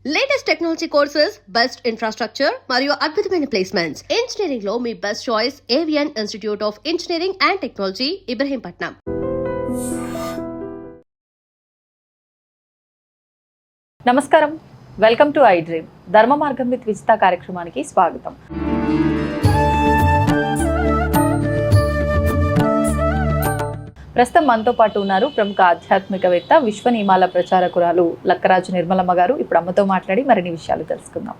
Latest technology courses, best infrastructure మరియు అద్భుతమైన placements. Engineering లో మీ best choice Avian institute of engineering and technology, Ibrahimpatnam. నమస్కారం, వెల్కమ్ టు ఐ డ్రీమ్. ధర్మ మార్గం విత్ విజిత కార్యక్రమానికి స్వాగతం. ప్రస్తుతం మనతో పాటు ఉన్నారు ప్రముఖ ఆధ్యాత్మికవేత్త, విశ్వ నియమాల ప్రచారకురాలు లక్కరాజు నిర్మలమ్మ గారు. ఇప్పుడు అమ్మతో మాట్లాడి మరిన్ని విషయాలు తెలుసుకుందాం.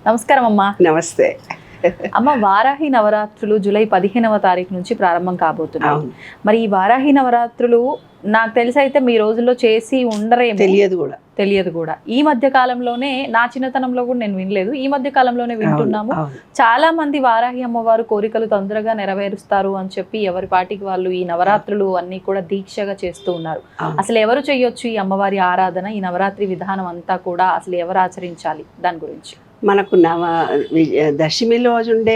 నమస్కారం అమ్మా. నమస్తే అమ్మ, వారాహి నవరాత్రులు జూలై 15వ తారీఖు నుంచి ప్రారంభం కాబోతున్నాయి. మరి ఈ వారాహి నవరాత్రులు నాకు తెలిసి అయితే మీ రోజుల్లో చేసి ఉండరేమో, తెలియదు కూడా. ఈ మధ్య కాలంలోనే, నా చిన్నతనంలో కూడా నేను వినలేదు, ఈ మధ్య కాలంలోనే వింటున్నాము. చాలా మంది వారాహి అమ్మవారు కోరికలు తొందరగా నెరవేరుస్తారు అని చెప్పి ఎవరి పాటికి వాళ్ళు ఈ నవరాత్రులు అన్ని కూడా దీక్షగా చేస్తూ ఉన్నారు. అసలు ఎవరు చేయొచ్చు ఈ అమ్మవారి ఆరాధన, ఈ నవరాత్రి విధానం అంతా కూడా అసలు ఎవరు ఆచరించాలి, దాని గురించి? మనకు దశమి రోజు ఉండే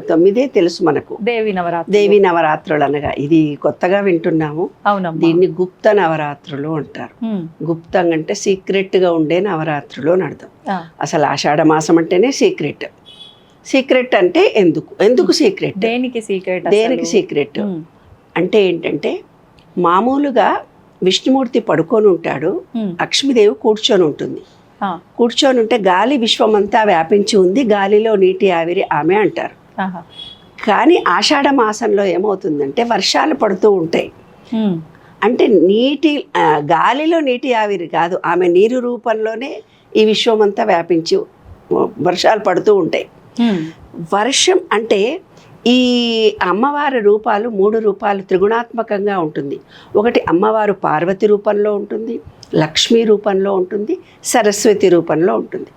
తొమ్మిదే తెలుసు మనకు, దేవి నవరాత్రులు అనగా. ఇది కొత్తగా వింటున్నాము. దీన్ని గుప్త నవరాత్రులు అంటారు. గుప్తం అంటే సీక్రెట్ గా ఉండే నవరాత్రులు అని అర్థం. అసలు ఆషాఢ మాసం అంటేనే సీక్రెట్ అంటే ఎందుకు సీక్రెట్, దేనికి సీక్రెట్ అంటే ఏంటంటే, మామూలుగా విష్ణుమూర్తి పడుకొని ఉంటాడు, లక్ష్మీదేవి కూర్చొని ఉంటుంది. కూర్చొని ఉంటే గాలి విశ్వమంతా వ్యాపించి ఉంది, గాలిలో నీటి ఆవిరి ఆమె అంటారు. కానీ ఆషాఢ మాసంలో ఏమవుతుందంటే వర్షాలు పడుతూ ఉంటాయి. అంటే గాలిలో నీటి ఆవిరి కాదు, ఆమె నీరు రూపంలోనే ఈ విశ్వమంతా వ్యాపించి వర్షాలు పడుతూ ఉంటాయి. వర్షం అంటే ఈ అమ్మవారి రూపాలు 3 రూపాలు త్రిగుణాత్మకంగా ఉంటుంది. ఒకటి అమ్మవారు పార్వతి రూపంలో ఉంటుంది, లక్ష్మీ రూపంలో ఉంటుంది, సరస్వతి రూపంలో ఉంటుంది.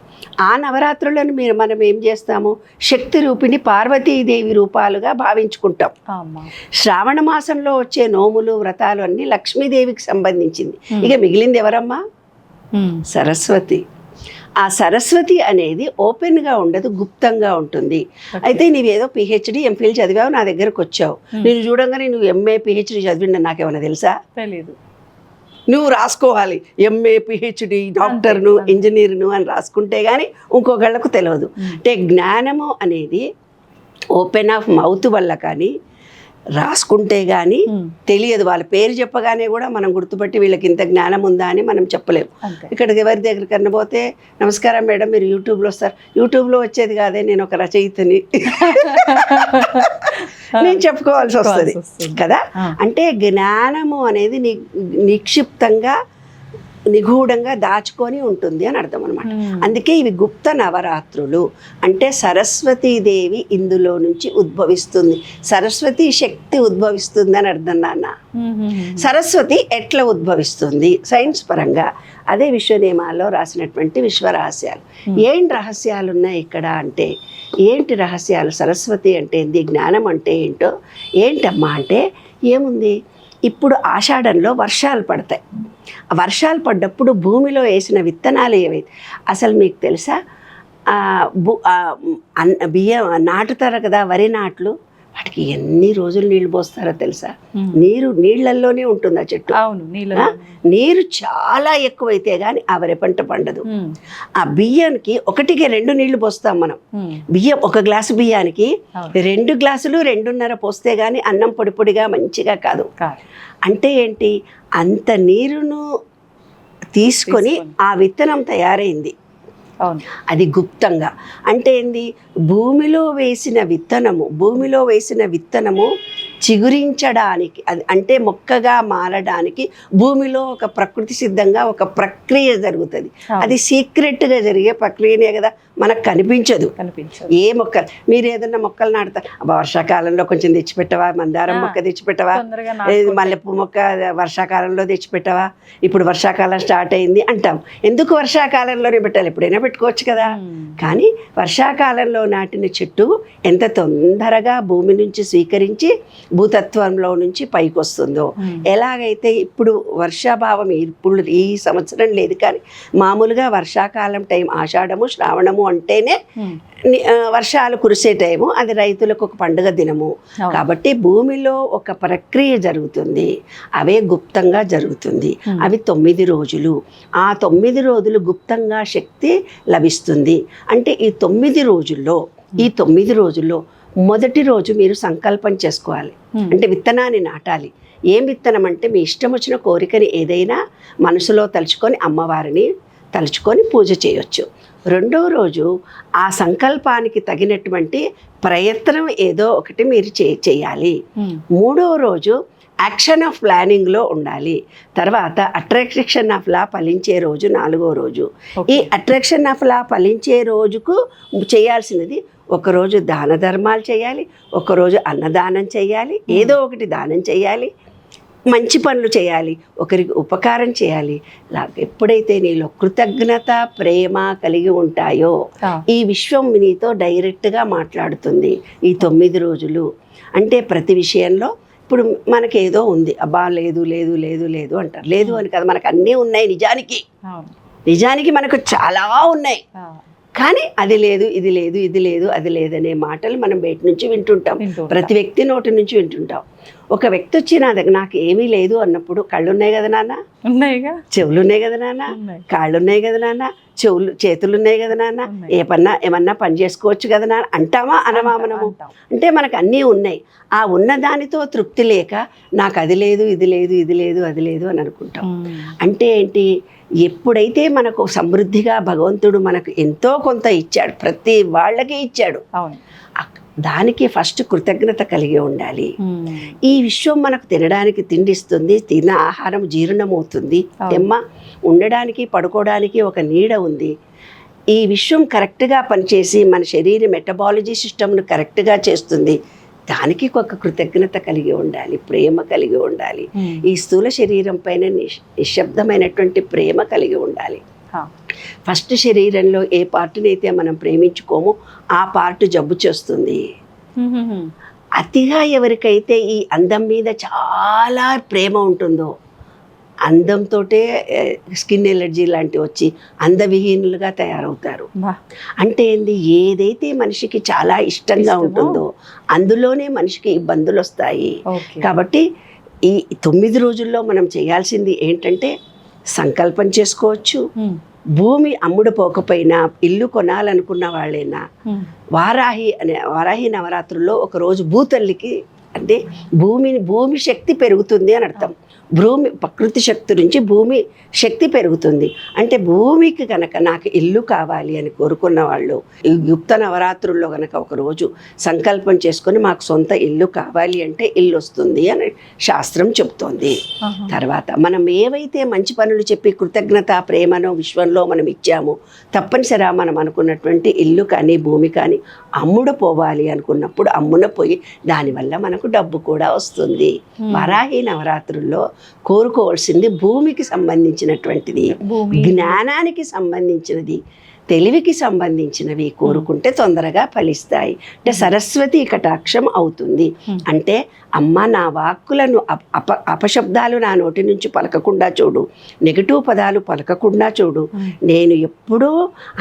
ఆ నవరాత్రులను మనం ఏం చేస్తాము, శక్తి రూపిణి పార్వతీదేవి రూపాలుగా భావించుకుంటాం. శ్రావణ మాసంలో వచ్చే నోములు, వ్రతాలు అన్నీ లక్ష్మీదేవికి సంబంధించింది. ఇక మిగిలింది ఎవరమ్మా? సరస్వతి. ఆ సరస్వతి అనేది ఓపెన్గా ఉండదు, గుప్తంగా ఉంటుంది. అయితే నీవేదో పిహెచ్డి, ఎంఫిల్ చదివావు, నా దగ్గరకు వచ్చావు, నేను చూడంగానే నువ్వు ఎంఏ పిహెచ్డి చదివిండ నాకేమైనా తెలుసా? తెలీదు. నువ్వు రాసుకోవాలి ఎంఏ పిహెచ్డి, డాక్టర్ను, ఇంజనీర్ను అని రాసుకుంటే కానీ ఇంకొకళ్ళకు తెలియదు. అంటే జ్ఞానము అనేది ఓపెన్ ఆఫ్ మౌత్ వల్ల కానీ రాసుకుంటే కానీ తెలియదు. వాళ్ళ పేరు చెప్పగానే కూడా మనం గుర్తుపట్టి వీళ్ళకి ఇంత జ్ఞానం ఉందా అని మనం చెప్పలేము. ఇక్కడికి ఎవరి దగ్గరికి పోతే, నమస్కారం మేడం, మీరు యూట్యూబ్లో వస్తారు. యూట్యూబ్లో వచ్చేది కాదే, నేను ఒక రచయితని నేను చెప్పుకోవాల్సి వస్తుంది కదా. అంటే జ్ఞానము అనేది నిక్షిప్తంగా, నిగూఢంగా దాచుకొని ఉంటుంది అని అర్థం అనమాట. అందుకే ఇవి గుప్త నవరాత్రులు. అంటే సరస్వతీదేవి ఇందులో నుంచి ఉద్భవిస్తుంది, సరస్వతి శక్తి ఉద్భవిస్తుంది అని అర్థం. నాన్న, సరస్వతి ఎట్లా ఉద్భవిస్తుంది సైన్స్ పరంగా, అదే విశ్వ నియమాల్లో రాసినటువంటి విశ్వ రహస్యాలు. ఏం రహస్యాలు ఉన్నాయి ఇక్కడ అంటే, ఏంటి రహస్యాలు? సరస్వతి అంటే ఏంటి, జ్ఞానం అంటే ఏంటో, ఏంటమ్మా అంటే ఏముంది, ఇప్పుడు ఆషాఢంలో వర్షాలు పడతాయి. వర్షాలు పడ్డప్పుడు భూమిలో వేసిన విత్తనాలు ఏవైతే, అసలు మీకు తెలుసా, బియ్యం నాటుతారు కదా, వరి నాట్లు, వాటికి ఎన్ని రోజులు నీళ్లు పోస్తారో తెలుసా? నీళ్ళల్లోనే ఉంటుంది ఆ చెట్టు. నీరు చాలా ఎక్కువైతే గాని ఆ వరి పంట పండదు. ఆ బియ్యానికి 1కి 2 నీళ్లు పోస్తాం మనం. బియ్యం 1 గ్లాసు బియ్యానికి 2 గ్లాసులు 2.5 పోస్తే గాని అన్నం పొడి పొడిగా మంచిగా కాదు. అంటే ఏంటి, అంత నీరును తీసుకొని ఆ విత్తనం తయారైంది. అది గుప్తంగా. అంటే ఏంది, భూమిలో వేసిన విత్తనము చిగురించడానికి, అది అంటే మొక్కగా మారడానికి భూమిలో ఒక ప్రకృతి సిద్ధంగా ఒక ప్రక్రియ జరుగుతుంది. అది సీక్రెట్గా జరిగే ప్రక్రియనే కదా, మనకు కనిపించదు. ఏ మొక్కలు, మీరు ఏదన్నా మొక్కలు నాటుతారు, వర్షాకాలంలో కొంచెం తెచ్చిపెట్టవా, మందారం మొక్క తెచ్చిపెట్టవా, మల్లెపూ మొక్క వర్షాకాలంలో తెచ్చిపెట్టవా, ఇప్పుడు వర్షాకాలం స్టార్ట్ అయింది అంటాం. ఎందుకు వర్షాకాలంలోనే పెట్టాలి, ఎప్పుడైనా పెట్టుకోవచ్చు కదా. కానీ వర్షాకాలంలో నాటిన చెట్టు ఎంత తొందరగా భూమి నుంచి స్వీకరించి భూతత్వంలో నుంచి పైకి వస్తుందో, ఎలాగైతే ఇప్పుడు వర్షాభావం ఇప్పుడు ఈ సంవత్సరం లేదు, కానీ మామూలుగా వర్షాకాలం టైం ఆషాఢము, శ్రావణము అంటేనే వర్షాలు కురిసే టైము, అది రైతులకు ఒక పండుగ దినము. కాబట్టి భూమిలో ఒక ప్రక్రియ జరుగుతుంది, అవే గుప్తంగా జరుగుతుంది. అవి 9 రోజులు. ఆ 9 రోజులు గుప్తంగా శక్తి లభిస్తుంది. అంటే ఈ 9 రోజుల్లో మొదటి రోజు మీరు సంకల్పం చేసుకోవాలి. అంటే విత్తనాన్ని నాటాలి. ఏం విత్తనం అంటే మీ ఇష్టం వచ్చిన కోరికని ఏదైనా మనసులో తలుచుకొని అమ్మవారిని తలుచుకొని పూజ చేయొచ్చు. రెండో రోజు ఆ సంకల్పానికి తగినటువంటి ప్రయత్నం ఏదో ఒకటి మీరు చేయాలి. మూడో రోజు యాక్షన్ ఆఫ్ ప్లానింగ్లో ఉండాలి. తర్వాత అట్రాక్షన్ ఆఫ్ లా ఫలించే రోజు 4వ రోజు. ఈ అట్రాక్షన్ ఆఫ్ లా ఫలించే రోజుకు చేయాల్సినది ఒకరోజు దాన ధర్మాలు చేయాలి, ఒకరోజు అన్నదానం చేయాలి, ఏదో ఒకటి దానం చేయాలి, మంచి పనులు చేయాలి, ఒకరికి ఉపకారం చేయాలి. ఎప్పుడైతే నీలో కృతజ్ఞత ప్రేమ కలిగి ఉంటాయో ఈ విశ్వం నీతో డైరెక్ట్గా మాట్లాడుతుంది. ఈ 9 రోజులు అంటే ప్రతి విషయంలో ఇప్పుడు మనకేదో ఉంది, అబ్బా లేదు లేదు లేదు లేదు అంటారు. లేదు అని కదా, మనకు అన్నీ ఉన్నాయి. నిజానికి మనకు చాలా ఉన్నాయి, కానీ అది లేదు ఇది లేదు ఇది లేదు అది లేదనే మాటలు మనం బయట నుంచి వింటుంటాం. ప్రతి వ్యక్తి నోటి నుంచి వింటుంటాం. ఒక వ్యక్తి వచ్చి నా దగ్గర నాకు ఏమీ లేదు అన్నప్పుడు, కళ్ళు ఉన్నాయి కదా నాన్న, ఉన్నాయిగా, చెవులు ఉన్నాయి కదా నాన్న, కాళ్ళు ఉన్నాయి కదా నాన్న, చేతులు ఉన్నాయి కదా నాన్న, ఏమన్నా పని చేసుకోవచ్చు కదా నాన్న అంటామా అనమా మనము? అంటే మనకు అన్నీ ఉన్నాయి. ఆ ఉన్న దానితో తృప్తి లేక నాకు అది లేదు ఇది లేదు ఇది లేదు అది లేదు అని అనుకుంటాం. అంటే ఏంటి, ఎప్పుడైతే మనకు సమృద్ధిగా భగవంతుడు మనకు ఎంతో కొంత ఇచ్చాడు, ప్రతి వాళ్ళకి ఇచ్చాడు, దానికి ఫస్ట్ కృతజ్ఞత కలిగి ఉండాలి. ఈ విశ్వం మనకు తినడానికి తిండిస్తుంది, తిన్న ఆహారం జీర్ణమవుతుంది, ఉండడానికి పడుకోవడానికి ఒక నీడ ఉంది. ఈ విశ్వం కరెక్ట్గా పనిచేసి మన శరీర మెటబాలజీ సిస్టమ్ను కరెక్ట్గా చేస్తుంది. దానికి ఒక కృతజ్ఞత కలిగి ఉండాలి, ప్రేమ కలిగి ఉండాలి. ఈ స్థూల శరీరం పైన నిశ్శబ్దమైనటువంటి ప్రేమ కలిగి ఉండాలి. ఫస్ట్ శరీరంలో ఏ పార్ట్ని అయితే మనం ప్రేమించుకోమో ఆ పార్ట్ జబ్బు చేస్తుంది. అతిగా ఎవరికైతే ఈ అందం మీద చాలా ప్రేమ ఉంటుందో, అందంతో స్కిన్ ఎలర్జీ లాంటివి వచ్చి అందవిహీనులుగా తయారవుతారు. అంటే ఏంది, ఏదైతే మనిషికి చాలా ఇష్టంగా ఉంటుందో అందులోనే మనిషికి ఇబ్బందులు వస్తాయి. కాబట్టి ఈ 9 రోజుల్లో మనం చేయాల్సింది ఏంటంటే సంకల్పం చేసుకోవచ్చు. భూమి అమ్ముడు పోకపోయినా ఇల్లు కొనాలనుకున్న వాళ్ళైనా వారాహి నవరాత్రుల్లో ఒకరోజు భూతల్లికి, అంటే భూమి శక్తి పెరుగుతుంది అని అర్థం. ప్రకృతి శక్తి నుంచి భూమి శక్తి పెరుగుతుంది. అంటే భూమికి కనుక నాకు ఇల్లు కావాలి అని కోరుకున్న వాళ్ళు ఈ గుప్త నవరాత్రుల్లో కనుక ఒకరోజు సంకల్పం చేసుకొని మాకు సొంత ఇల్లు కావాలి అంటే ఇల్లు వస్తుంది అని శాస్త్రం చెప్తోంది. తర్వాత మనం ఏవైతే మంచి పనులు చెప్పి కృతజ్ఞత ప్రేమను విశ్వంలో మనం ఇచ్చామో, తప్పనిసరిగా మనం అనుకున్నటువంటి ఇల్లు కానీ భూమి కానీ అమ్ముడు పోవాలి అనుకున్నప్పుడు అమ్మున పోయి దానివల్ల మనకు డబ్బు కూడా వస్తుంది. వారాహి నవరాత్రుల్లో కోరుకోవాల్సింది భూమికి సంబంధించినటువంటిది, జ్ఞానానికి సంబంధించినది, తెలివికి సంబంధించినవి కోరుకుంటే తొందరగా ఫలిస్తాయి. అంటే సరస్వతి కటాక్షం అవుతుంది. అంటే అమ్మ నా వాక్కులను అపశబ్దాలు నా నోటి నుంచి పలకకుండా చూడు, నెగటివ్ పదాలు పలకకుండా చూడు, నేను ఎప్పుడూ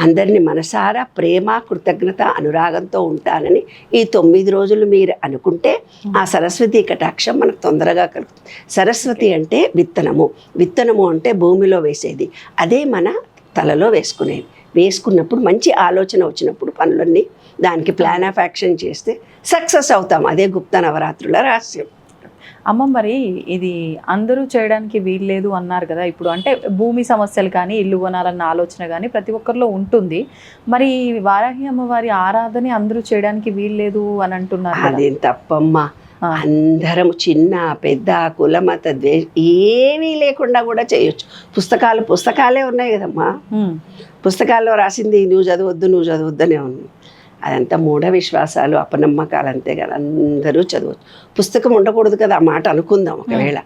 అందరినీ మనసారా ప్రేమ కృతజ్ఞత అనురాగంతో ఉంటానని ఈ 9 రోజులు మీరు అనుకుంటే ఆ సరస్వతి కటాక్షం మనకు తొందరగా కలుగుతుంది. సరస్వతి అంటే విత్తనము అంటే భూమిలో వేసేది, అదే మన తలలో వేసుకున్నప్పుడు మంచి ఆలోచన వచ్చినప్పుడు పనులన్నీ దానికి ప్లాన్ ఆఫ్ యాక్షన్ చేస్తే సక్సెస్ అవుతాం. అదే గుప్త నవరాత్రుల రహస్యం. అమ్మ, మరి ఇది అందరూ చేయడానికి వీల్లేదు అన్నారు కదా. ఇప్పుడు అంటే భూమి సమస్యలు కానీ ఇల్లు కొనాలన్న ఆలోచన కానీ ప్రతి ఒక్కరిలో ఉంటుంది. మరి వారాహి అమ్మవారి ఆరాధన అందరూ చేయడానికి వీల్లేదు అని అంటున్నారు. అదేం తప్పమ్మా. అందరం చిన్న పెద్ద కులమత ఏమీ లేకుండా కూడా చేయొచ్చు. పుస్తకాలే ఉన్నాయి కదమ్మా, పుస్తకాల్లో రాసింది నువ్వు చదవద్దు అనే ఉంది. అదంతా మూఢ విశ్వాసాలు, అపనమ్మకాలు, అంతే కదా. అందరూ చదవచ్చు. పుస్తకం ఉండకూడదు కదా, ఆ మాట అనుకుందాం. ఒకవేళ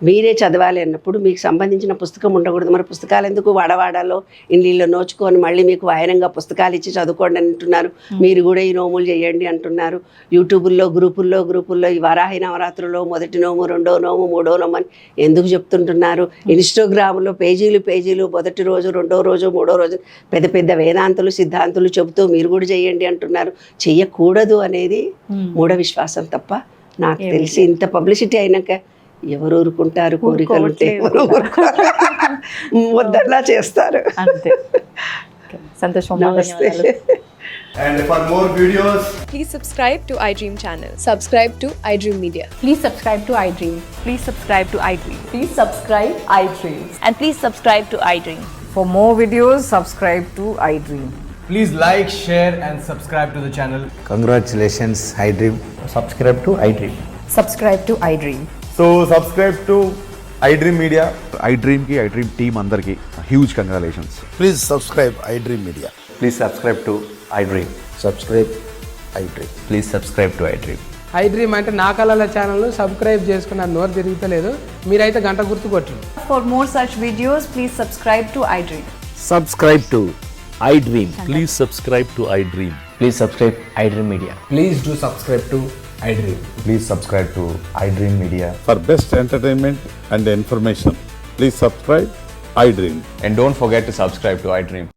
మీరే చదవాలి అన్నప్పుడు మీకు సంబంధించిన పుస్తకం ఉండకూడదు. మరి పుస్తకాలు ఎందుకు వాడవాడాలో ఇల్లు నోచుకొని మళ్ళీ మీకు వాయనంగా పుస్తకాలు ఇచ్చి చదువుకోండి అంటున్నారు. మీరు కూడా ఈ నోములు చేయండి అంటున్నారు. యూట్యూబుల్లో గ్రూపుల్లో ఈ వారాహి నవరాత్రుల్లో మొదటి నోము, రెండో నోము, మూడో నోము అని ఎందుకు చెప్తుంటున్నారు? ఇన్స్టాగ్రామ్లో పేజీలు మొదటి రోజు, రెండో రోజు, మూడో రోజు పెద్ద పెద్ద వేదాంతులు, సిద్ధాంతులు చెబుతూ మీరు కూడా చేయండి అంటున్నారు. చెయ్యకూడదు అనేది మూఢ విశ్వాసం తప్ప నాకు తెలిసి ఇంత పబ్లిసిటీ అయినాక ఎవరు ఊరుకుంటారు? కోరికలు ఉంటే ఎవరు ఊరుకుంటారు? వద్దలా చేస్తారు. సంతోషం. And for more videos, please subscribe to iDream channel. Subscribe to iDream Media. Please subscribe to iDream. Please subscribe to iDream. Please subscribe iDream. And please subscribe to iDream. For more videos, subscribe to iDream. please like, share and subscribe to the channel. Congratulations, iDream. Subscribe to iDream. Subscribe to iDream. So subscribe to iDream Media. iDream ki iDream team andarki huge congratulations. Please subscribe iDream Media. Please subscribe to iDream. Subscribe iDream. Please subscribe to iDream. iDream అంటే నా కళల ఛానల్ను subscribe చేసుకున్న నోరు తిరుగుతలేదు. మీరైతే గంట గుర్తు కొట్టండి. For more such videos, please subscribe to iDream. Subscribe to iDream. Please subscribe to iDream. Please subscribe iDream Media. Please do subscribe to iDream. Please subscribe to iDream Media. For best entertainment and information, please subscribe iDream. And don't forget to subscribe to iDream.